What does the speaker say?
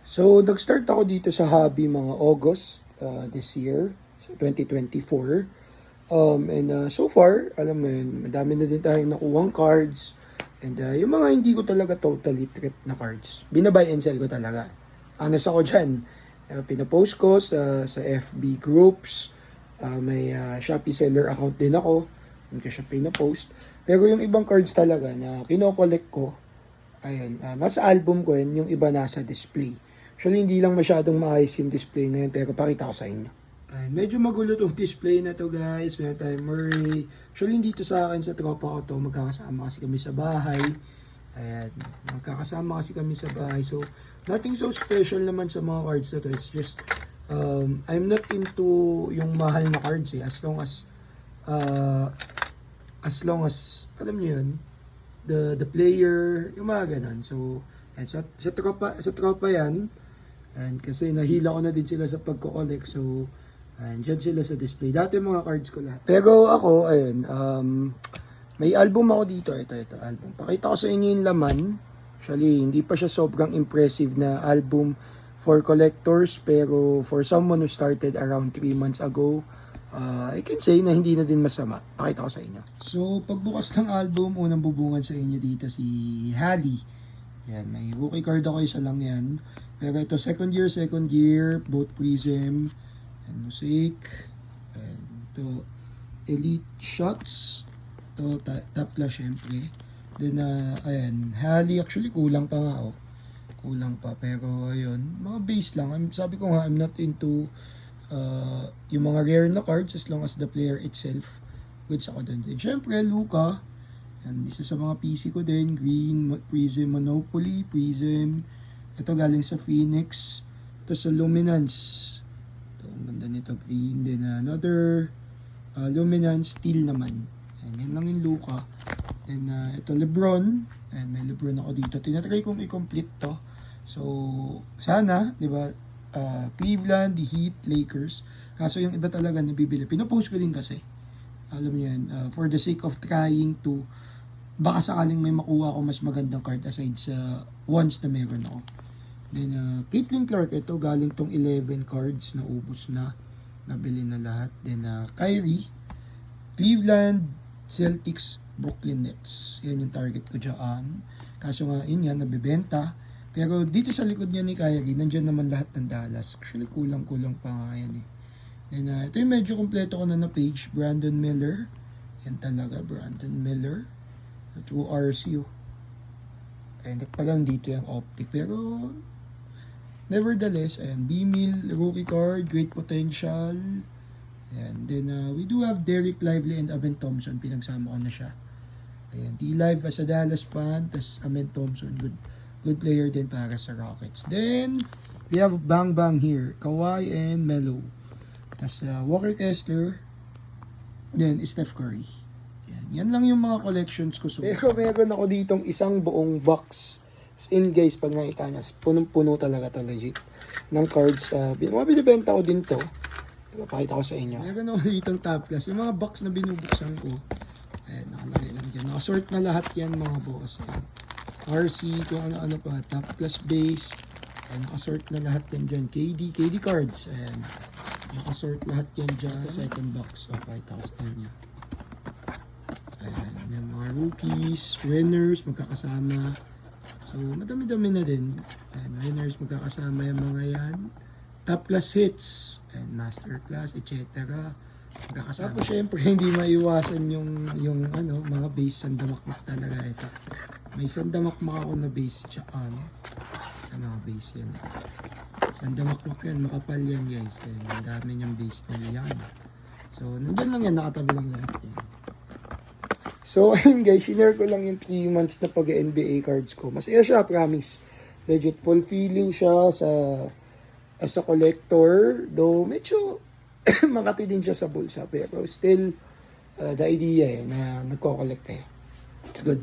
So, nag-start ako dito sa hobby mga August this year, so 2024. So far, alam mo yun, madami na din tayong nakuhang cards. And yung mga hindi ko talaga totally trip na cards, binabuy and sell ko talaga. Honest ako dyan. Pinapost ko sa FB groups. May Shopee seller account din ako. Hindi ko siya pinapost. Pero yung ibang cards talaga na kinokollect ko, ayun, nasa album ko yun, yung iba nasa display. Actually, hindi lang masyadong maayos yung display ngayon, pero pakita ko sa inyo. Ayun, medyo magulo tong display na to, guys. Meron tayong Murray. Actually, hindi to sa akin, sa tropa ko to. Magkakasama kasi kami sa bahay. Ayan, magkakasama kasi kami sa bahay. So, nothing so special naman sa mga cards na to. It's just, I'm not into yung mahal na cards eh. As long as, alam niyo yun, the player, yung mga ganun. So, and sa tropa yan. And kasi nahila ko na din sila sa pagko-collect. So, and dyan sila sa display. Dati mga cards ko lahat. Pero ako, ayun, may album ako dito. Ito, album. Pakita ko sa inyo yung laman. Actually, hindi pa siya sobrang impressive na album for collectors. Pero for someone who started around 3 months ago, I can say na hindi na din masama. Pakita ko sa inyo. So, pagbukas ng album, unang bubungan sa inyo dito si Halley. Yan, may rookie card ako, isa lang yan. Pero ito, second year, both Prism, and Mosaic, and ito, Elite Shots, ito, Top Flash, syempre. Then, ayan, Halley, actually, kulang pa nga, oh. Kulang pa, pero, ayun, mga base lang. Sabi ko nga, I'm not into yung mga rare na cards as long as the player itself. Goods ako dun din. Syempre, Luka, yan, isa sa mga PC ko din, Green, Prism, Monopoly, Prism. Ito galing sa Phoenix. Ito sa Luminance. Ito, ang ganda nito, green. Then another Luminance, Steel naman. Yan lang yung Luka. Then ito Lebron. And may Lebron ako dito. Tinatry kong i-complete to. So, sana, di ba, Cleveland, the Heat, Lakers. Kaso yung iba talaga nabibili. Pinopost ko din kasi. Alam niyo yan, for the sake of trying to, baka sakaling may makuha ako mas magandang card aside sa ones na meron ako. Then, Caitlin Clark, ito galing tong 11 cards na ubos na. Nabili na lahat. Then, Kyrie, Cleveland, Celtics, Brooklyn Nets. Yan yung target ko dyan. Kaso nga, yun yan, nabibenta. Pero dito sa likod niya ni Kyrie, nandyan naman lahat ng Dallas. Actually, kulang-kulang pa nga yan eh. Then, ito yung medyo kompleto ko na page. Brandon Miller. Yan talaga, Brandon Miller. True RCU. And at palang dito yung optic. Pero, nevertheless, ayan, B-Mill, rookie card, great potential. And then, we do have Derek Lively and Amen Thompson. Pinagsama ko na siya. Ayan, D-Live as a Dallas fan. Tapos Amen Thompson, good player din para sa Rockets. Then, we have Bang Bang here. Kawhi and Melo. Tapos, Walker Kessler. Then, Steph Curry. Yan lang yung mga collections ko. So, pero meron ako ditong isang buong box. As in guys, pag nakita nyo, punong-puno talaga to legit ng cards. Mga binibenta ko din to. Pakita ko sa inyo. Meron ako ditong top class. Yung mga box na binubuksan ko. Ayan, nakalagay lang dyan. Nakasort na lahat yan mga boss. Ayan. RC, kung ano-ano pa. Top class base. Ayan, nakasort na lahat yan dyan. KD cards. Ayan. Nakasort lahat yan dyan. Second box. Pakita ko sa inyo. Ayan, yung mga rookies, winners, magkakasama. So, madami-dami na din. Ayan, winners, magkakasama yung mga yan. Top class hits, and master class, etc. Magkakasama. Tapos, syempre, hindi maiwasan yung mga base sandamakmak talaga ito. May sandamakmak ako na base, tsaka sa mga base yan. Sandamakmak yan, makapal yan guys. Ayan, ang dami niyang base na yan. So, nandyan lang yan, nakatabi lang lahat yan. So, ayun guys, share ko lang yung 3 months na pag-NBA cards ko. Masaya siya, promise. Legit, fulfilling siya as a collector. Though, medyo makati din siya sa bulsa. Pero still, the idea na nagko-collect eh. It's good.